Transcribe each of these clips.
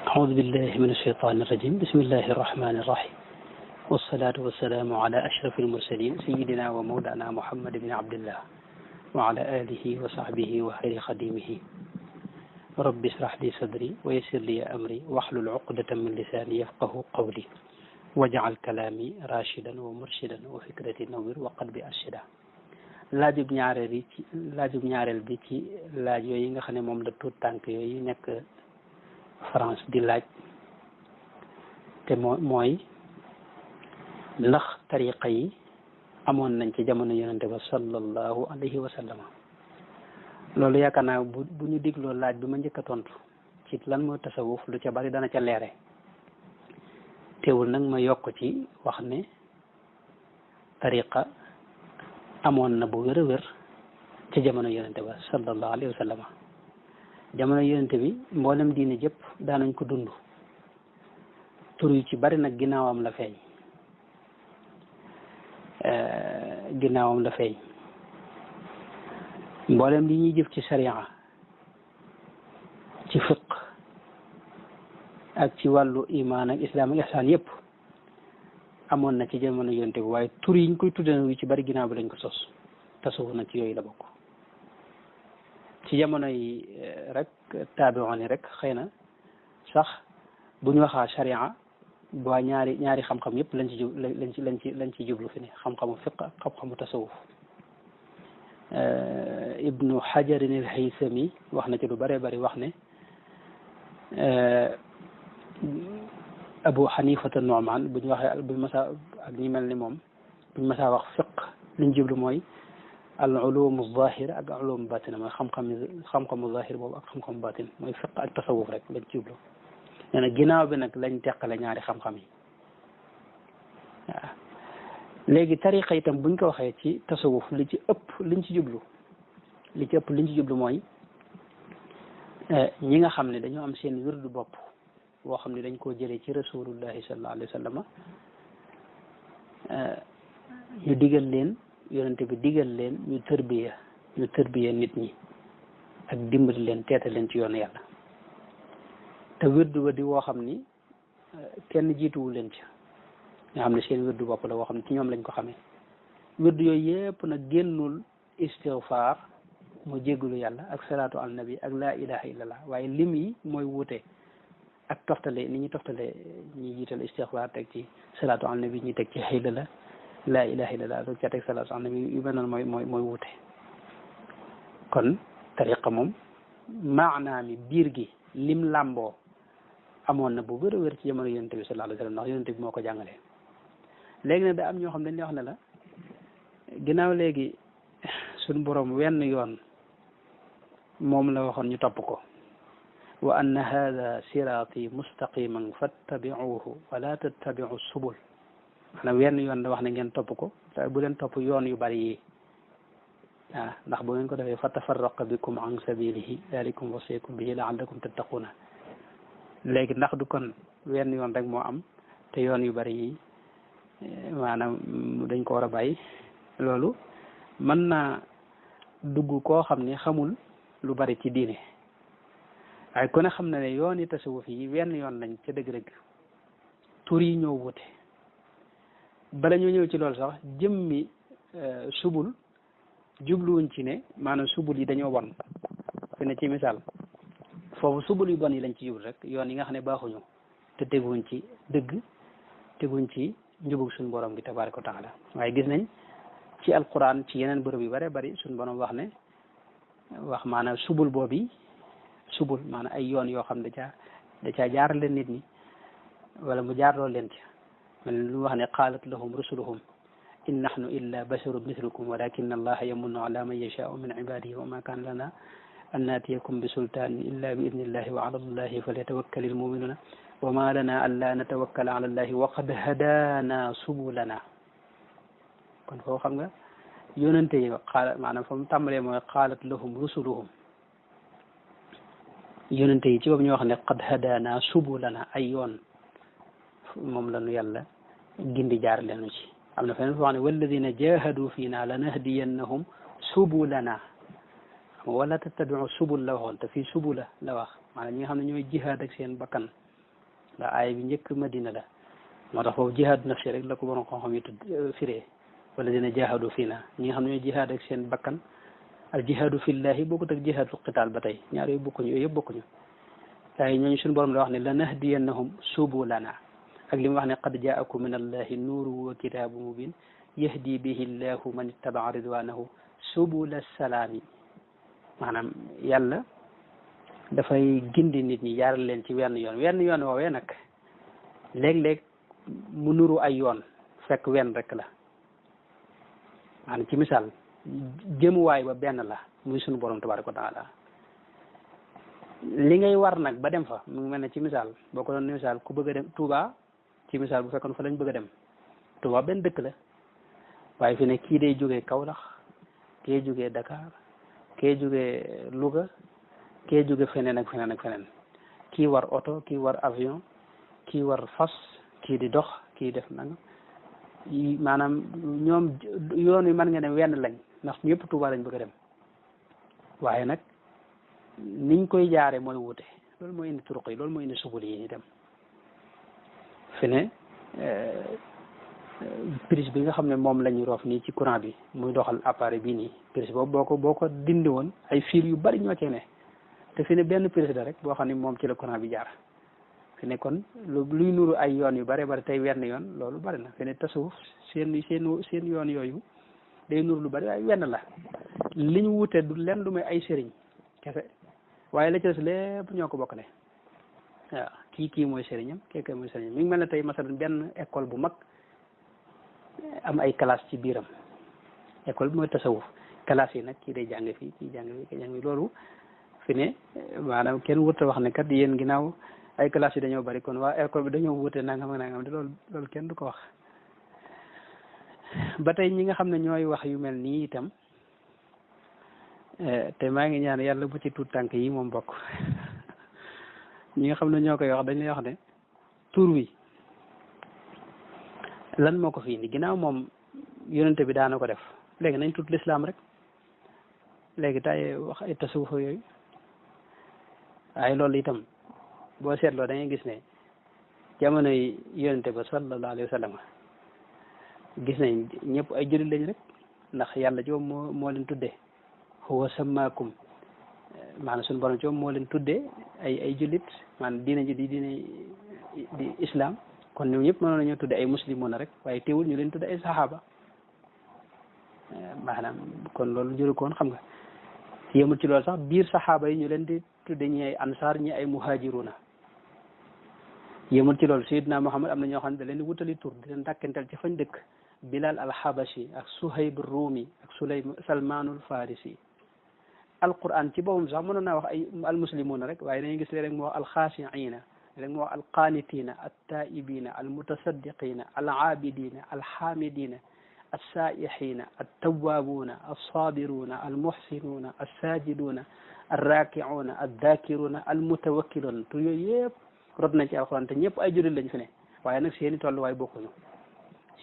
أعوذ بالله من الشيطان الرجيم بسم الله الرحمن الرحيم والصلاة والسلام على أشرف المرسلين سيدنا ومولانا محمد بن عبد الله وعلى آله وصحبه وخير خديمه رب اشرح لي صدري ويسر لي أمري واحلل عقدة من لساني يفقه قولي واجعل كلامي راشدا ومرشدا وفكرتي نوير وقلبي أرشدا laajub ñaareel bi ci laaj yooyu nga xam ne moom la tuut tànk yooyu nekk France di laaj te mooy ndax tariqa yi amoon nañ ci jamono yonente ba sallallahu alayhi wa sallam loolu yaakaar naa bu ñu digloo laaj bi ma njëkk a tontu ci lan mooy tasawuf lu ca bari dana ca leere teewul nag ma yokk ci wax ne tariqa amoon na bu wér a wér ci jamono yonente ba sallallahu alayhi wa sallam jamono yonente bi mboolem diine jëpp daanañ ko dund tur yu ci bari nag ginnaawam la feeñ mboolem li ñuy jëf ci sharia ci fiq ak ci wàllu iman ak islam ak ihsaan yëpp amoon na ci jamono yonente bi waaye tur yi ñu koy tudde yu ci bari ginnaaw bi lañ ko sos tasawuf nag ci yooyu la bokk ci jamono yi rek taabi'oon yi rek xëy na sax bu ñu waxaa sharia waa ñaari xam-xam yëpp lañ ci jublu fi ne xam-xamu fiq ak xam-xamu tasawuf ibnu hajarin al haysami wax na ci lu bëree bëri wax ne abu xanifata nu'man bu ñu waxee bu masa ak ñi mel ni moom bu ñu masaa wax fiq liñ jublu mooy al ulum zahir ak ulum batin mooy xam-xamu zahir boobu ak xam-xamu batin mooy fiq ak tasawuf rek lañ jublu nee na ginnaaw bi nag lañ teqale ñaari xam-xam yi waaw léegi tariqa itam buñ ko waxee ci tasawuf li ci ëpp liñ ci jublu mooy ñi nga xam ne dañoo am seen wirdu bopp boo xam ne dañ koo jëlee ci rasulullahi sallallahu alayhi wa sallam ñu digal leen yonente bi digal leen ñu tërbiya nit ñi ak dimbali leen teeta leen ci yoonu yàlla te wirdu ba di woo xam ni kenn jiituwu leen ci nga xam ne seen wirdu bopp la woo xam ne ci ñoom lañ ko xamee wirdu yooyu yëpp nag génnul istighfar mu jéggalu yàlla ak salaatu al nabi ak laa ilaha illallah waaye lim yi mooy wuute ak toftale ni ñuy toftale ñi jiital istighfar teg ci salaatu al nabi ñi teg ci xëyla la laa ilaha illallah doog ca teg salaatu al nabi yu mel noonu mooy wuute kon tariqa moom maanaa mi biir gi lim làmboo amoon na bu wér a wér ci jamono yonente bi sallallahu alayhi wa sallam ndax yonente bi moo ko jàngalee léegi nag da am ñoo xam dañ lay wax ne la ginnaaw léegi suñ borom wenn yoon moom la waxoon ñu topp ko wa anna hada siraati mustaqiman fattabi'uhu wala tattabi'u subul maanaam wenn yoon da wax ne ngeen topp ko te bu leen topp yoon yu bari yi waaw ndax bu ngeen ko defee fa tafarraqa bikum an sabilihi dalikum wasikum bihi la'allakum tattaquna léegi ndax du kon wenn yoon rek moo am te yoon yu bari yi maanaam dañ ko war a bàyyi loolu mën naa dugg koo xam ne xamul lu bari ci diine waaye ku ne xam na ne yoon yi tasawuf yi wenn yoon lañ ca dëgg-dëgg tur yi ñoo wute bala ñoo ñëw ci loolu sax jëmmi subul jubluwuñ ci ne maanaam subul yi dañoo bon fi ne ci misaal foofu subul yu bon yi lañ ci jublu rek yoon yi nga xam ne baaxuñu te teguwuñ ci dëgg teguñ ci njubug suñu borom gi tabaaraka wa taala waaye gis nañ ci alquran ci yeneen bërëb yu bare bari suñu borom wax maanaam subul boobu subul maanaam ay yoon yoo xam da caa jaarale nit ñi wala mu jaarloo leen ci man lu wax ne qaalat lahum rusuluhum in nahnu illa basharun mithlukum walakin allaha yamunnu ala man yashaau min ibadihi wa ma kana lana an naatiyakum bi sultanin illa bi idnillahi wa ala allahi falyatawakkalil muminuna wa ma lana an la natawakkala ala allahi wa qad hadana subulana kon foofu xam nga yonente yi maanaam fa mu tàmbalee mooy qaalat lahum rusuluhum yonente yi ci boobu ñoo wax ne qad hadana subulana ay yoon moom la nu yàlla gindi jaar leenu ci am na feneen foo xam ne walladina jahadu fiina lanahdiyannahum subulana wala tattabiu subul la waxoon te fii subula la wax maanaam ñi nga xam ne ñooy jihaad ak seen bakkan ndax aay bi njëkk Madina la moo tax foofu jihaadu nafsi rek la ko borom xam-xam yi tudd firee wala dina jihaadu fii na ñi nga xam ne ñooy jihaad ak seen bakkan al jihaadu fillahi bokkut ak jihaadu qitaal ba tey ñaar yooyu bokkuñu yooyu yëpp bokkuñu waaye ñooñu suñu borom da wax ne la nahdiyannahum subulana ak li mu wax ne qad jaakum min allahi nuuru wa kitaabu mubin yahdi bihi llahu man ittabaa ridwanahu subula salaami maanaam yàlla dafay gindi nit ñi jaaral leen ci wenn yoon woowee nag léeg-léeg mu nuru ay yoon fekk wenn rek la maanaam ci misaal jëmuwaay ba benn la muy sunu borom tabaraka wa taala li ngay war nag ba dem fa mu ngi mel ne ci misaal boo ko doon misaal ku bëgg a dem Touba ci misaal bu fekkoon fa lañ bëgg a dem Touba benn dëkk la waaye fi ne kii day jógee Kaolack kee jógee Dakar kee jógee Louga kee jóge feneen ak feneen ak feneen kii war oto kii war avion kii war fas kii di dox kii def nanga maanaam ñoom yoon wi mën nga ne wenn lañ ndax ñëpp Tuuba lañ bëgg a dem waaye nag niñ koy jaare mooy wute loolu mooy indi turuq yi loolu mooy indi subul yi ñu dem fi ne prise bi nga xam ne moom la ñu roof nii ci courant bi muy doxal appareil bii nii prise boobu boo ko dindi woon ay fil yu bari ñoo cee ne te fi ne benn prise la rek boo xam ne moom ci la courant bi jaar fi ne kon luy nuru ay yoon yu bare bari tey wenn yoon loolu bari na fi ne tasawuf seen yoon yooyu day nuru lu bari waaye wenn la li ñu wute du lenn lu may ay sëriñ kese waaye la ci des lépp ñoo ko bokkale waaw kii mooy sëriñam kii mooy sëriñam mi ngi mel ne tey masalan benn école bu mag am ay classe ci biiram école bi mooy tasawuf classe yi nag kii day jàng fii kii jàng fii kii jàng fii loolu fi ne maanaam kenn wut a wax ne kat yéen ginnaaw ay classe yi dañoo bari kon waa école bi dañoo wute nangam ak nangam te loolu kenn du ko wax ba tey ñi nga xam ne ñooy wax yu mel nii itam te maa ngi ñaan yàlla bu ci tuut tànk yi moom bokk ñi nga xam ne ñoo koy wax dañ lay wax ne tur wi lan moo ko fi indi ginnaaw moom yonente bi daana ko def léegi nañ tudd lislaam rek léegi tay wax ay tasawuf yooyu waaye loolu itam boo seetloo da ngay gis ne jamono yi yonente ba sallallahu alayhi wa sallam gis nañ ñëpp ay jullit lañ rek ndax yàlla ci moom moo leen tuddee huwa sammaakum maanaam suñu borom ci moom moo leen tuddee ay jullit maanaam diine ji di islam kon ñoom ñëpp mënoon nañoo tudde ay muslimoon rek waaye teewul ñu leen tudde ay saxaaba maanaam kon loolu jëru koon xam nga yemul ci loolu sax biir saxaaba yi ñu leen di tudde ñi ay ansaar ñi ay muhajiruna yemul ci loolu Seydina Muhammad am na ñoo xam ne da leen di wutali tur di leen dàkkantal ci fañ dëkk Bilal al-Habashi ak Suhayb Rumi ak Salmanul Farisi alquran ci boppam sax mënoon naa wax ay almuslimuna rek waaye dañuy gis léeg-léeg mu wax alxaashiina léegi mu wax alqaanitina attaibina almutasaddiqina alaabidina alxaamidina alsaa'ixina altawaabuuna alsaabiruna almuxsinuuna alsaajiduna alraakicuuna aldakiruna almutawakkiluuna tur yooyu yëpp rod nañ ci alxuraan te ñëpp ay jullit lañ fi ne waaye nag seeni tolluwaay bokkuñu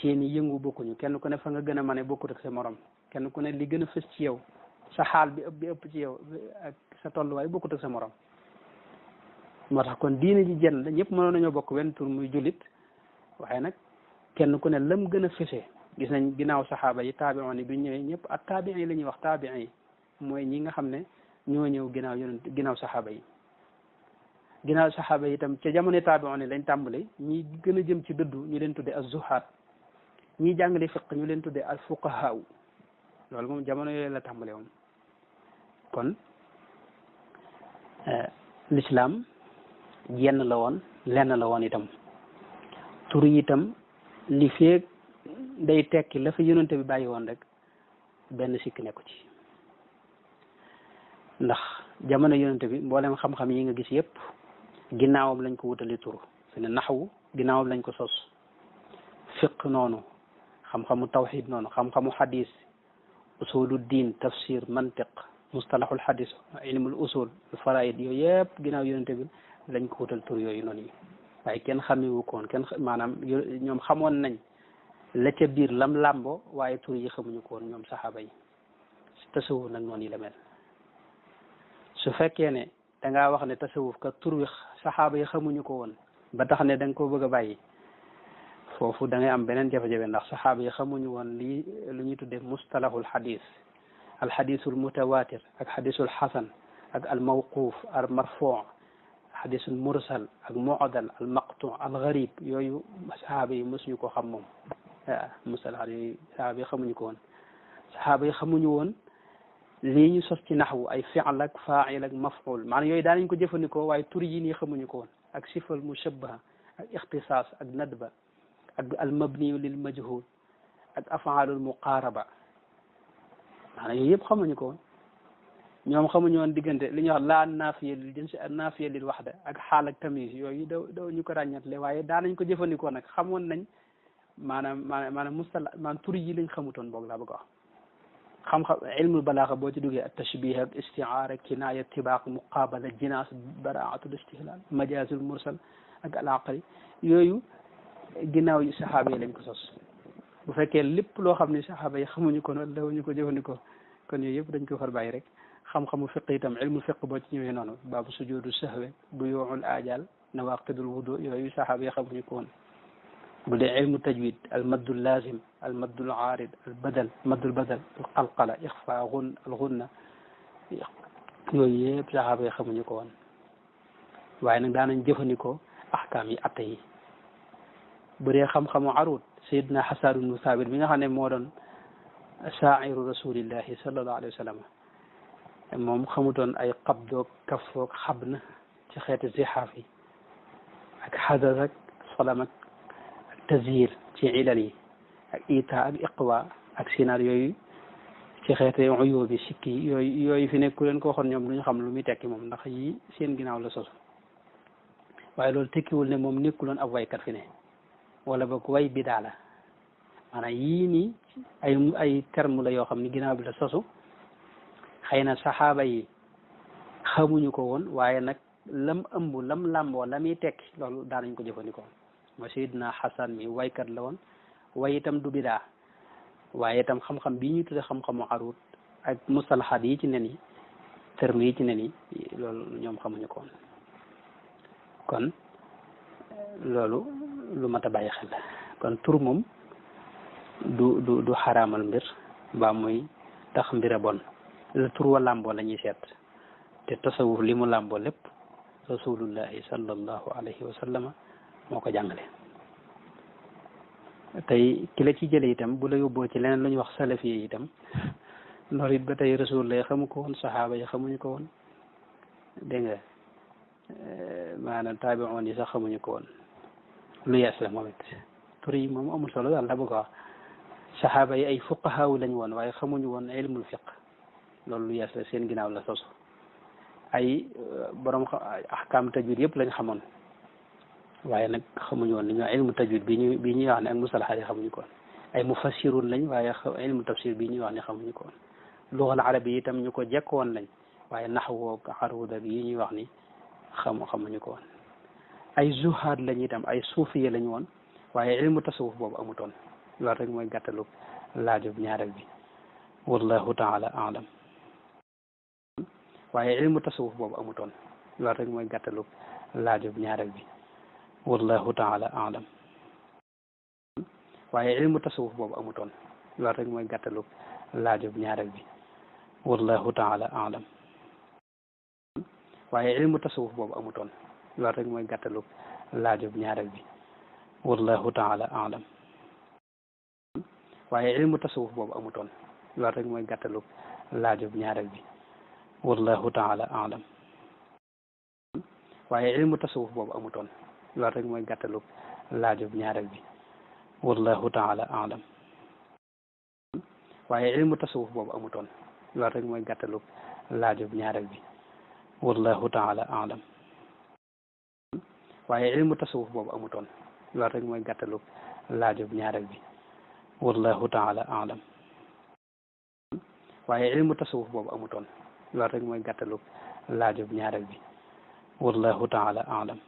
seeni yëngu bokkuñu kenn ku ne fa nga gën a mane bokkut ak sa morom kenn ku ne li gën a fës ci yow sa xaal bi ëpp ci yow ak sa tolluwaay bokkut ak sa morom moo tax kon diine ji jenn la ñëpp mënoon nañoo bokk wenn tur muy jullit waaye nag kenn ku ne lam gën a fësee gis nañ ginnaaw saxaaba yi taabi'oon yi bi ñëwee ñëpp ak taabi'in yi la ñuy wax taabi'in yi mooy ñi nga xam ne ñoo ñëw ginnaaw saxaaba yi ginnaaw saxaaba yi itam ca jamono taabi'oon yi lañ tàmbale ñi gën a jëm ci dëddu ñu leen tuddee az-zuhaad ñi jàngale fiq ñu leen tuddee al-fuqahaa loolu moom jamono yooyu la tàmbale woon kon l'islam jenn la woon lenn la woon itam tur yi itam li feeg day tekki la fa yonente bi bàyyi woon rek benn sikk nekku ci ndax jamono yonente bi mboolem xam-xam yi nga gis yëpp ginnaawam lañ ko wutali tur fi ne naxwu ginnaawam lañ ko sos fiq noonu xam-xamu tawxid noonu xam-xamu xadis usulu diin tafsir mantiq mustalahul xadis ilmul usul faraid yooyu yëpp ginnaaw yonente bi lañ ko wutal tur yooyu noonu yi waaye kenn xamewu koon kenn maanaam ñoom xamoon nañ la ca biir lam làmbo waaye tur yi xamuñu ko woon ñoom saxaaba yi tasawuf nag noonu yi la mel su fekkee ne dangaa wax ne tasawuf ka tur wi saxaaba yi xamuñu ko woon ba tax ne da nga koo bëgg a bàyyi foofu da ngay am beneen jafe-jafe ndax saxaaba yi xamuñu woon lii lu ñuy tuddee mustalahul xadis al xadisul mutawatir ak xadisul xasan ak al mawquuf al marfuu xadisul mursal ak mu'dal al maqtu al gharib yooyu saxaaba yi mosuñu ko xam moom waaw mustalahaat yooyu saxaaba yi xamuñu ko woon saxaaba yi xamuñu woon lii ñu sos ci naxwu ay fi'l ak faa'il ak maf'ul maanaam yooyu daanañ ko jëfandikoo waaye tur yi nii xamuñu ko woon ak sifal mushabbaha ak ixtisaas ak nadba ak al mabniyu lil majhul ak afaalul muqaaraba maanaam yooyu yëpp xamuñu ko woon ñoom xamuñu woon diggante li ñuy wax laa naafiya lil jinsi ak naafiya lil waxda ak xaal ak tamis yooyu daw ñu ko ràññatle waaye daanañ ko jëfandikoo nag xamoon nañ maanaam maanaam tur yi lañ xamutoon boog laa bëgg a wax xam-xam ilmul balaaxa boo ci duggee ak tashbih ak istiaara kinaaya tibaaq muqaabala jinaas baraatul istihlaal majaasul mursal ak al aqli yooyu ginnaaw yi saxaaba yi lañ ko sos bu fekkee lépp loo xam ne saxaaba yi xamuñu ko noonu dawuñu ko jëfandikoo kon yooyu yëpp dañ ko far bàyyi rek xam-xamu fiq itam ilmul fiq boo ci ñëwee noonu baabu sujuudu sahwe buyuul aajal nawaqidul wudu yooyu saxaaba yi xamuñu ko woon bu dee ilmu tajwid al maddul lazim al maddul aarid al badal maddul badal al qalqala ixfa al gunna yooyu yëpp saxaaba yi xamuñu ko woon waaye nag daanañ jëfandikoo ahkaam yi atte yi bu dee xam-xamu arut sayidna Hasan ibnu Saabit bi nga xam ne moo doon shaa'iru rasulillahi sallallahu alayhi wa sallam moom xamutoon ay qabdoog kafoog xabna ci xeeti zixaaf yi ak xadas ak salam ak tazhir ci ilal yi ak ita ak iqwa ak sinaar yooyu ci xeeti uyub bi sikki yooyu fi nekk ku leen ko waxoon ñoom duñu xam lu muy tekki moom ndax yi seen ginnaaw la sosu waaye loolu tekkiwul ne moom nekkuloon ab waykat fi ne wala boog way bidaa la maanaam yii nii ay terme la yoo xam ni ginnaaw bi la sosu xëy na saxaaba yi xamuñu ko woon waaye nag lam ëmb lam làmboo la muy tekki loolu daanañ ko jëfandikoo mooy Seydina Xasan mi waykat la woon way itam du bidaa waaye itam xam-xam bii ñu tudde xam-xamu arut ak mustalahaat yi ci nen yi terme yi ci nen yi loolu ñoom xamuñu ko woon kon loolu lu mat a bàyyi xel kon tur moom du xaraamal mbir mbaa muy tax mbir a bon la tur wa làmboo la ñuy seet te tasawuf li mu làmboo lépp rasulullahi sallallahu alayhi wa sallama moo ko jàngale tey ki la ci jële itam bu la yóbboo ci leneen lu ñuy wax salafi yi itam loolu it ba tey rasulullah xamu ko woon saxaaba yi xamuñu ko woon dégg nga maanaam taabi'oon yi sax xamuñu ko woon lu yees la moom it tur yi moom amul solo daal la bëgg a wax saxaaba yi ay fuqahaaw lañ woon waaye xamuñu woon ilmul fiq loolu lu yees la seen ginnaaw la sosu ay borom ahkaam tajwid yëpp lañ xamoon waaye nag xamuñu woon li ñuy wax ilmu tajwid bii ñuy wax ne ak musalahaat yi xamuñu ko woon ay mufassirun lañ waaye ilmu tafsir bii ñuy wax ne xamuñu ko woon lugal arabi yi itam ñu ko jekkoon lañ waaye naxwu ak aruuda bi yi ñuy wax ni xamuñu ko woon ay zuhaad lañ itam ay suufiye lañ woon waaye ilmu tasawuf boobu amutoon loolu rek mooy gàttalu laajub ñaareel bi wallahu taala alam waaye ilmu tasawuf boobu amutoon loolu rek mooy gàttalu laajub ñaareel bi wallahu taala alam waaye ilmu tasawuf boobu amutoon loolu rek mooy gàttalu laajub ñaareel bi wallahu taala alam waaye ilmu tasawuf boobu amutoon loolu rek mooy gàttalu laajub ñaareel bi wallahu taala alam waaye ilmu tasawuf boobu amutoon loolu rek mooy gàttalu laajub ñaareel bi wallahu taala alam waaye ilmu tasawuf boobu amutoon loolu rek mooy gàttalu laajub ñaareel bi wallahu taala alam waaye ilmu tasawuf boobu amutoon loolu rek mooy gàttalu laajub ñaareel bi wallahu taala alam waaye ilmu tasawuf boobu amutoon loolu rek mooy gàttalu laajub ñaareel bi wallahu taala alam waaye ilmu tasawuf boobu amutoon loolu rek mooy gàttalu laajub ñaareel bi wallahu taala alam